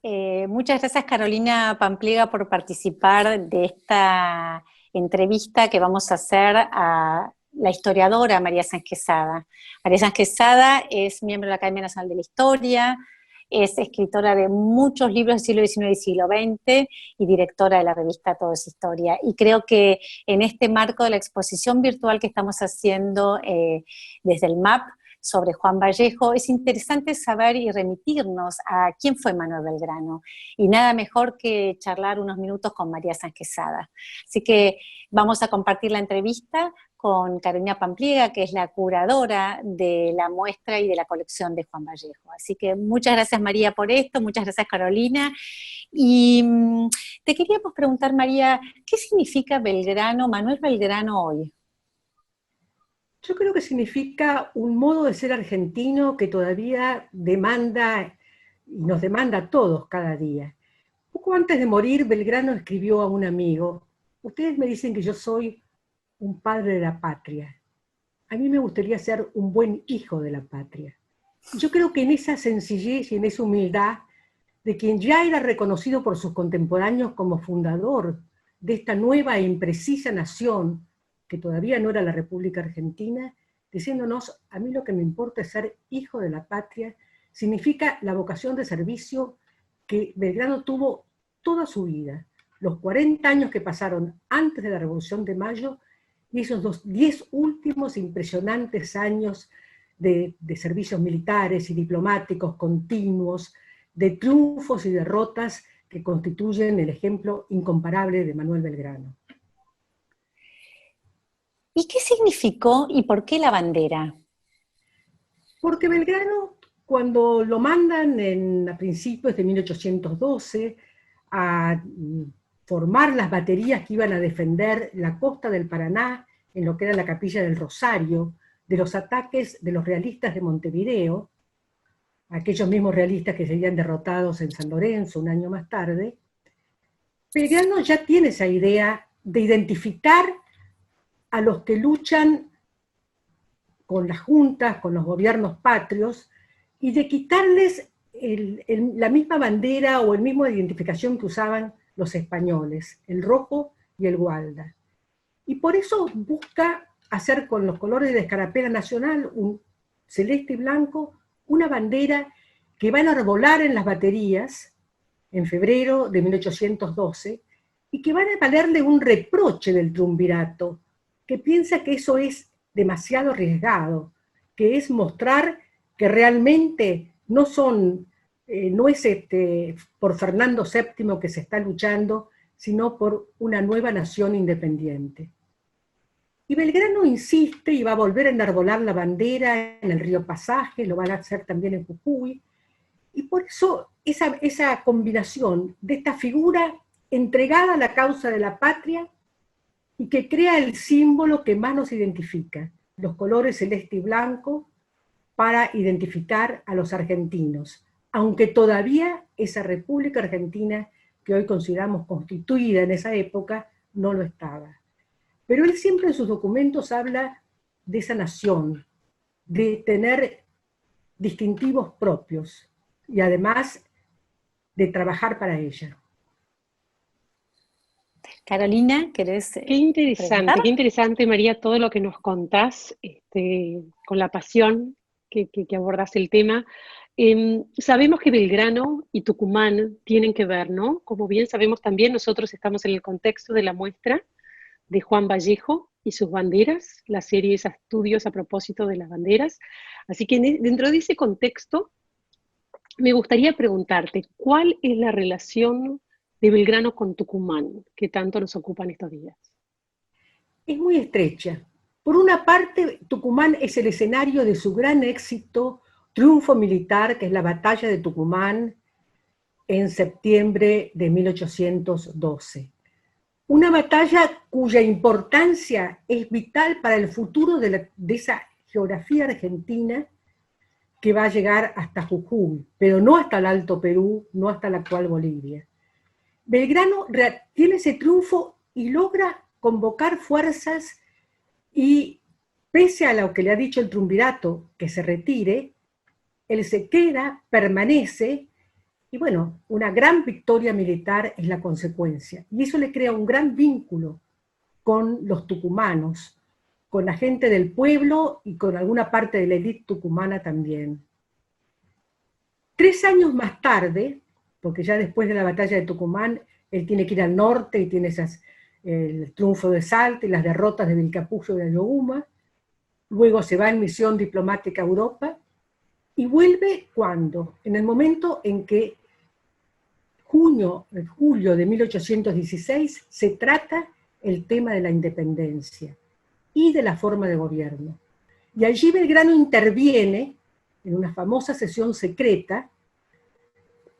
Muchas gracias Carolina Pampliega por participar de esta entrevista que vamos a hacer a la historiadora María Sáenz Quesada. María Sáenz Quesada es miembro de la Academia Nacional de la Historia, es escritora de muchos libros del siglo XIX y siglo XX y directora de la revista Todo es Historia. Y creo que en este marco de la exposición virtual que estamos haciendo desde el MAP, sobre Juan Vallejo, es interesante saber y remitirnos a quién fue Manuel Belgrano. Y nada mejor que charlar unos minutos con María Sáenz Quesada. Así que vamos a compartir la entrevista con Carolina Pampliega, que es la curadora de la muestra y de la colección de Juan Vallejo. Así que muchas gracias María por esto, muchas gracias Carolina. Y te queríamos preguntar, María, ¿qué significa Belgrano, Manuel Belgrano hoy? Yo creo que significa un modo de ser argentino que todavía demanda, y nos demanda a todos cada día. Poco antes de morir, Belgrano escribió a un amigo: ustedes me dicen que yo soy un padre de la patria. A mí me gustaría ser un buen hijo de la patria. Yo creo que en esa sencillez y en esa humildad de quien ya era reconocido por sus contemporáneos como fundador de esta nueva e imprecisa nación, que todavía no era la República Argentina, diciéndonos: a mí lo que me importa es ser hijo de la patria, significa la vocación de servicio que Belgrano tuvo toda su vida, los 40 años que pasaron antes de la Revolución de Mayo y esos 10 últimos impresionantes años de servicios militares y diplomáticos continuos, de triunfos y derrotas que constituyen el ejemplo incomparable de Manuel Belgrano. ¿Y qué significó y por qué la bandera? Porque Belgrano, cuando lo mandan a principios de 1812 a formar las baterías que iban a defender la costa del Paraná, en lo que era la Capilla del Rosario, de los ataques de los realistas de Montevideo, aquellos mismos realistas que serían derrotados en San Lorenzo un año más tarde, Belgrano ya tiene esa idea de identificar a los que luchan con las juntas, con los gobiernos patrios, y de quitarles la misma bandera o el mismo identificación que usaban los españoles, el rojo y el gualda. Y por eso busca hacer con los colores de la escarapela nacional, un celeste y blanco, una bandera que va a enarbolar en las baterías en febrero de 1812 y que van a valerle un reproche del triunvirato, que piensa que eso es demasiado arriesgado, que es mostrar que realmente no es por Fernando VII que se está luchando, sino por una nueva nación independiente. Y Belgrano insiste y va a volver a enarbolar la bandera en el río Pasaje, lo van a hacer también en Jujuy, y por eso esa combinación de esta figura entregada a la causa de la patria y que crea el símbolo que más nos identifica, los colores celeste y blanco, para identificar a los argentinos, aunque todavía esa República Argentina que hoy consideramos constituida en esa época no lo estaba. Pero él siempre en sus documentos habla de esa nación, de tener distintivos propios y además de trabajar para ella. Carolina, ¿querés preguntar? Qué interesante, María, todo lo que nos contás, con la pasión que abordás el tema. Sabemos que Belgrano y Tucumán tienen que ver, ¿no? Como bien sabemos también, nosotros estamos en el contexto de la muestra de Juan Vallejo y sus banderas, la serie de estudios a propósito de las banderas. Así que dentro de ese contexto, me gustaría preguntarte, ¿cuál es la relación de Belgrano con Tucumán, que tanto nos ocupa en estos días? Es muy estrecha. Por una parte, Tucumán es el escenario de su gran éxito, triunfo militar, que es la batalla de Tucumán en septiembre de 1812. Una batalla cuya importancia es vital para el futuro de esa geografía argentina que va a llegar hasta Jujuy, pero no hasta el Alto Perú, no hasta la actual Bolivia. Belgrano tiene ese triunfo y logra convocar fuerzas y, pese a lo que le ha dicho el triunvirato, que se retire, él se queda, permanece Y bueno, una gran victoria militar es la consecuencia. Y eso le crea un gran vínculo con los tucumanos, con la gente del pueblo y con alguna parte de la élite tucumana también. 3 años más tarde, porque ya después de la batalla de Tucumán, él tiene que ir al norte y tiene el triunfo de Salta y las derrotas de Vilcapugio y de Ayohuma, luego se va en misión diplomática a Europa, y vuelve ¿cuándo? En el momento en que julio de 1816 se trata el tema de la independencia y de la forma de gobierno. Y allí Belgrano interviene en una famosa sesión secreta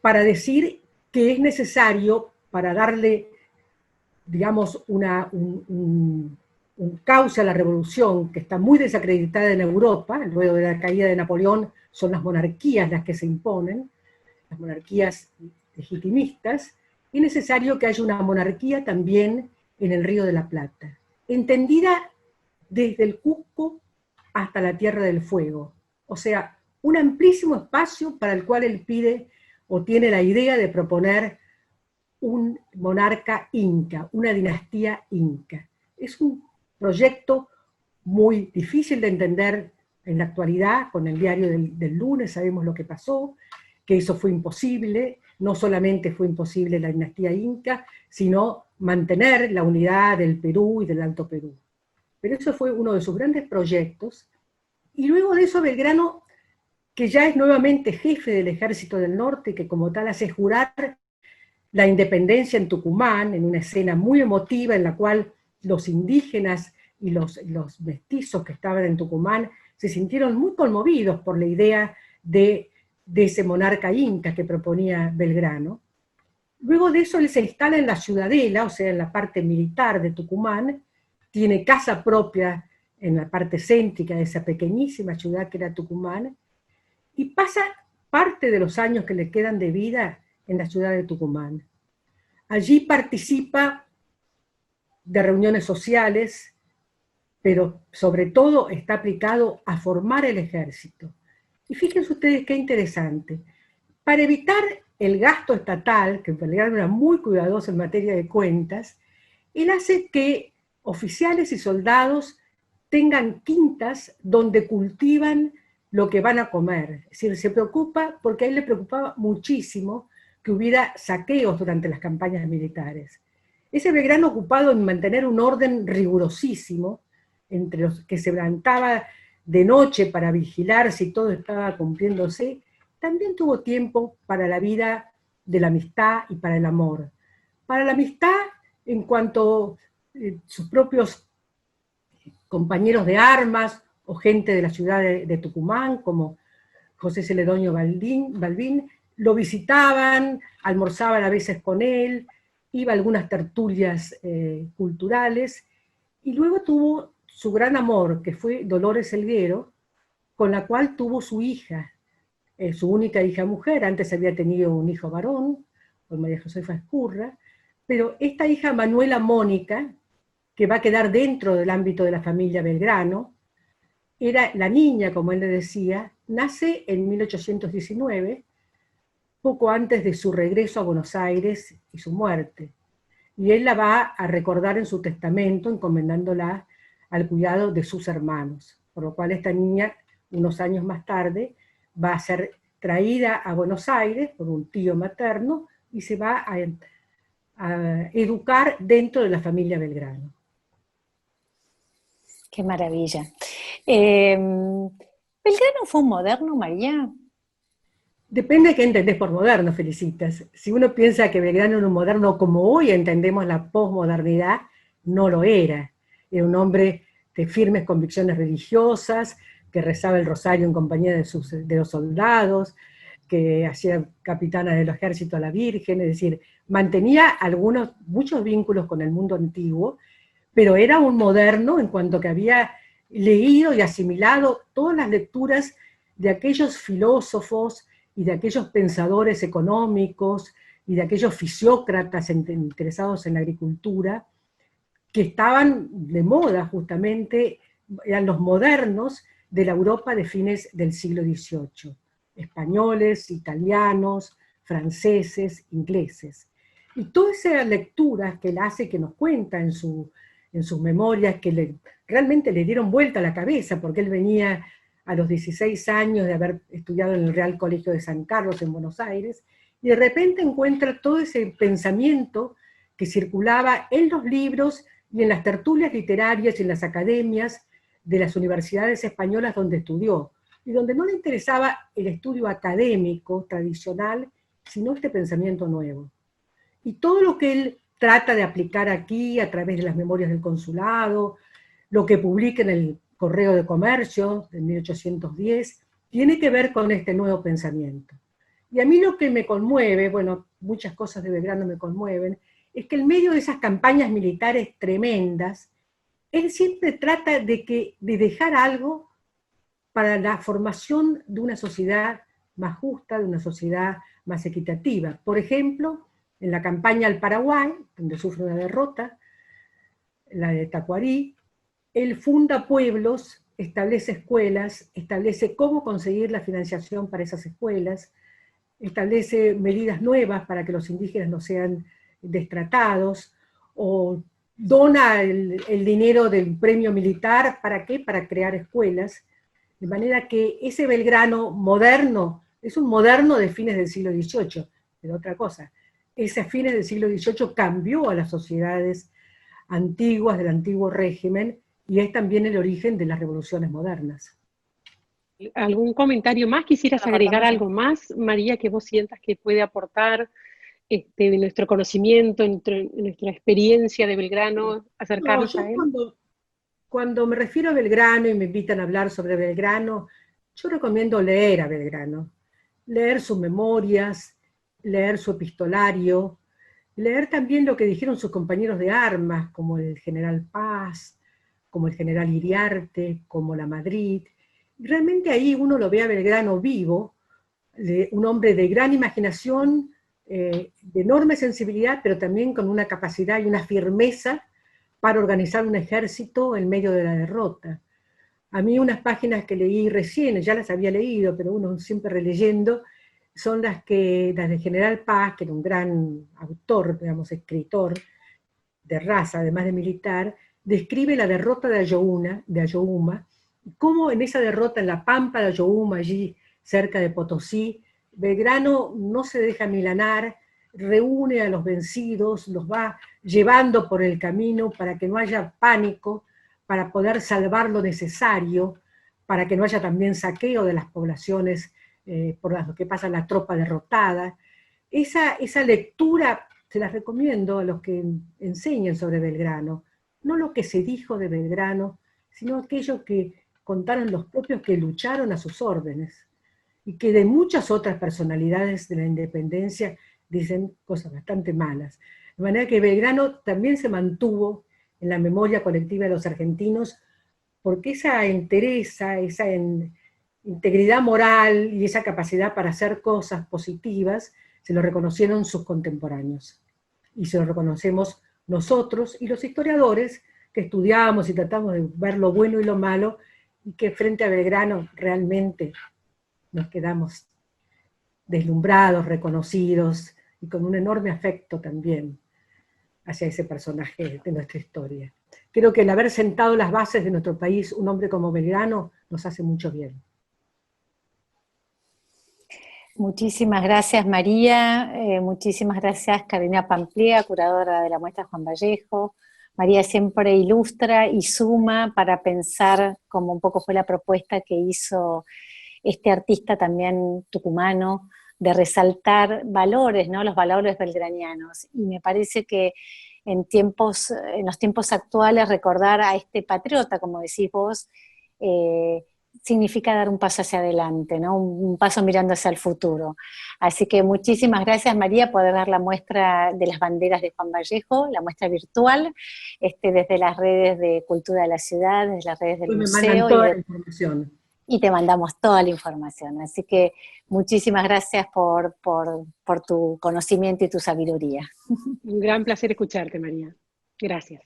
para decir que es necesario, para darle, digamos, un cauce a la revolución que está muy desacreditada en Europa, luego de la caída de Napoleón son las monarquías las que se imponen, las monarquías legitimistas, es necesario que haya una monarquía también en el Río de la Plata, entendida desde el Cusco hasta la Tierra del Fuego, o sea, un amplísimo espacio para el cual él pide o tiene la idea de proponer un monarca inca, una dinastía inca. Es un proyecto muy difícil de entender en la actualidad, con el diario del lunes sabemos lo que pasó, que eso fue imposible, no solamente fue imposible la dinastía inca, sino mantener la unidad del Perú y del Alto Perú. Pero eso fue uno de sus grandes proyectos, y luego de eso Belgrano, que ya es nuevamente jefe del Ejército del Norte, que como tal hace jurar la independencia en Tucumán, en una escena muy emotiva en la cual los indígenas y los mestizos que estaban en Tucumán se sintieron muy conmovidos por la idea de ese monarca inca que proponía Belgrano. Luego de eso él se instala en la ciudadela, o sea, en la parte militar de Tucumán, tiene casa propia en la parte céntrica de esa pequeñísima ciudad que era Tucumán, y pasa parte de los años que le quedan de vida en la ciudad de Tucumán. Allí participa de reuniones sociales, pero sobre todo está aplicado a formar el ejército. Y fíjense ustedes qué interesante. Para evitar el gasto estatal, que en realidad era muy cuidadoso en materia de cuentas, él hace que oficiales y soldados tengan quintas donde cultivan lo que van a comer. Es decir, se preocupa, porque a él le preocupaba muchísimo que hubiera saqueos durante las campañas militares. Ese Belgrano ocupado en mantener un orden rigurosísimo, entre los que se levantaba de noche para vigilar si todo estaba cumpliéndose, también tuvo tiempo para la vida de la amistad y para el amor. Para la amistad, en cuanto sus propios compañeros de armas o gente de la ciudad de Tucumán, como José Celedonio Balbín, lo visitaban, almorzaban a veces con él, iba a algunas tertulias culturales, y luego tuvo su gran amor, que fue Dolores Helguero, con la cual tuvo su hija, su única hija mujer. Antes había tenido un hijo varón, con María Josefa Escurra, pero esta hija Manuela Mónica, que va a quedar dentro del ámbito de la familia Belgrano, era la niña, como él le decía, nace en 1819, poco antes de su regreso a Buenos Aires y su muerte. Y él la va a recordar en su testamento, encomendándola al cuidado de sus hermanos. Por lo cual esta niña, unos años más tarde, va a ser traída a Buenos Aires por un tío materno y se va a educar dentro de la familia Belgrano. Qué maravilla. ¿Belgrano fue un moderno, María? Depende de qué entendés por moderno, Felicitas. Si uno piensa que Belgrano era un moderno como hoy entendemos la posmodernidad, no lo era. Era un hombre de firmes convicciones religiosas, que rezaba el rosario en compañía de los soldados, que hacía capitana del ejército a la Virgen, es decir, mantenía muchos vínculos con el mundo antiguo, pero era un moderno en cuanto que había leído y asimilado todas las lecturas de aquellos filósofos y de aquellos pensadores económicos y de aquellos fisiócratas interesados en la agricultura, que estaban de moda justamente, eran los modernos de la Europa de fines del siglo XVIII. Españoles, italianos, franceses, ingleses. Y todas esas lecturas que él hace, que nos cuenta en sus memorias, que realmente le dieron vuelta a la cabeza, porque él venía a los 16 años de haber estudiado en el Real Colegio de San Carlos en Buenos Aires, y de repente encuentra todo ese pensamiento que circulaba en los libros y en las tertulias literarias y en las academias de las universidades españolas donde estudió, y donde no le interesaba el estudio académico tradicional, sino este pensamiento nuevo. Y todo lo que él trata de aplicar aquí a través de las memorias del consulado, lo que publica en el Correo de Comercio de 1810, tiene que ver con este nuevo pensamiento. Y a mí lo que me conmueve, bueno, muchas cosas de Belgrano me conmueven, es que en medio de esas campañas militares tremendas, él siempre trata de dejar algo para la formación de una sociedad más justa, de una sociedad más equitativa. Por ejemplo, en la campaña al Paraguay, donde sufre una derrota, la de Tacuarí, él funda pueblos, establece escuelas, establece cómo conseguir la financiación para esas escuelas, establece medidas nuevas para que los indígenas no sean destratados, o dona el dinero del premio militar, ¿para qué? Para crear escuelas, de manera que ese Belgrano moderno, es un moderno de fines del siglo XVIII, pero otra cosa, ese fines del siglo XVIII cambió a las sociedades antiguas del antiguo régimen, y es también el origen de las revoluciones modernas. ¿Algún comentario más? ¿Quisieras agregar algo más, María, que vos sientas que puede aportar de nuestro conocimiento, nuestra experiencia de Belgrano, acercarnos a él? Cuando me refiero a Belgrano y me invitan a hablar sobre Belgrano, yo recomiendo leer a Belgrano, leer sus memorias, leer su epistolario, leer también lo que dijeron sus compañeros de armas, como el general Paz, como el general Iriarte, como la Madrid. Realmente ahí uno lo ve a Belgrano vivo, un hombre de gran imaginación, de enorme sensibilidad, pero también con una capacidad y una firmeza para organizar un ejército en medio de la derrota. A mí unas páginas que leí recién, ya las había leído, pero uno siempre releyendo, son las del general Paz, que era un gran autor, digamos, escritor de raza, además de militar, describe la derrota de Ayohuma, cómo en esa derrota en la pampa de Ayohuma, allí cerca de Potosí, Belgrano no se deja milanar, reúne a los vencidos, los va llevando por el camino para que no haya pánico, para poder salvar lo necesario, para que no haya también saqueo de las poblaciones por las que pasa la tropa derrotada. Esa lectura se las recomiendo a los que enseñan sobre Belgrano, no lo que se dijo de Belgrano, sino aquello que contaron los propios que lucharon a sus órdenes, y que de muchas otras personalidades de la independencia dicen cosas bastante malas. De manera que Belgrano también se mantuvo en la memoria colectiva de los argentinos, porque esa entereza, esa integridad moral y esa capacidad para hacer cosas positivas, se lo reconocieron sus contemporáneos. Y se lo reconocemos nosotros y los historiadores que estudiamos y tratamos de ver lo bueno y lo malo, y que frente a Belgrano realmente nos quedamos deslumbrados, reconocidos, y con un enorme afecto también hacia ese personaje de nuestra historia. Creo que el haber sentado las bases de nuestro país, un hombre como Belgrano, nos hace mucho bien. Muchísimas gracias, María. Muchísimas gracias, Carolina Pampliega, curadora de la muestra Juan Vallejo. María siempre ilustra y suma para pensar, como un poco fue la propuesta que hizo este artista también tucumano, de resaltar valores, ¿no? Los valores belgranianos. Y me parece que en los tiempos actuales, recordar a este patriota, como decís vos, significa dar un paso hacia adelante, ¿no? Un paso mirando hacia el futuro. Así que muchísimas gracias, María, por dar la muestra de las banderas de Juan Vallejo, la muestra virtual, desde las redes de Cultura de la Ciudad, desde las redes del museo. Me mandan toda la información. Y te mandamos toda la información. Así que muchísimas gracias por tu conocimiento y tu sabiduría. Un gran placer escucharte, María. Gracias.